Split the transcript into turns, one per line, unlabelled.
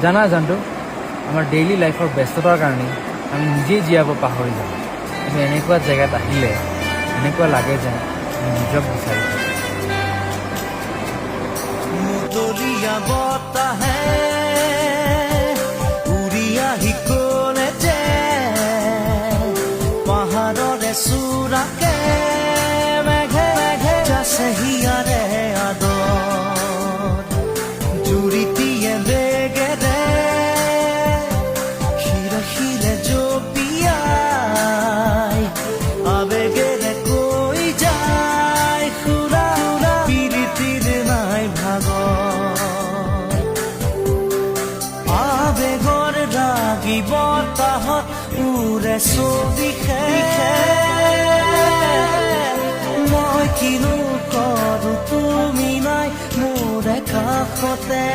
জানা জানটো আমাৰ ডেইলি লাইফৰ ব্যস্ততাৰ কাৰণে আমি নিজেই জীয়াব পাহৰি যাওঁ কিন্তু এনেকুৱা জেগাত আহিলে এনেকুৱা লাগে যেন আমি নিজক বিচাৰি পাওঁ
মুতলিয়া বতাহে উৰি আহি ক'লে যে পাহাৰৰে চূড়াকে মেঘে মেঘে যাছে হিয়াৰে আদৰ জুৰিটিয়ে বেগেৰে শিৰে শিৰে জপিয়াই আবেগেৰে কৈ যায় সুৰা সুৰা পিৰিতিৰ নাই ভাগৰ আবেগৰ ৰাগি বতাহত উৰে ছবিখে মই কিনো কৰোঁ তুমি নাই মোৰ কাষতে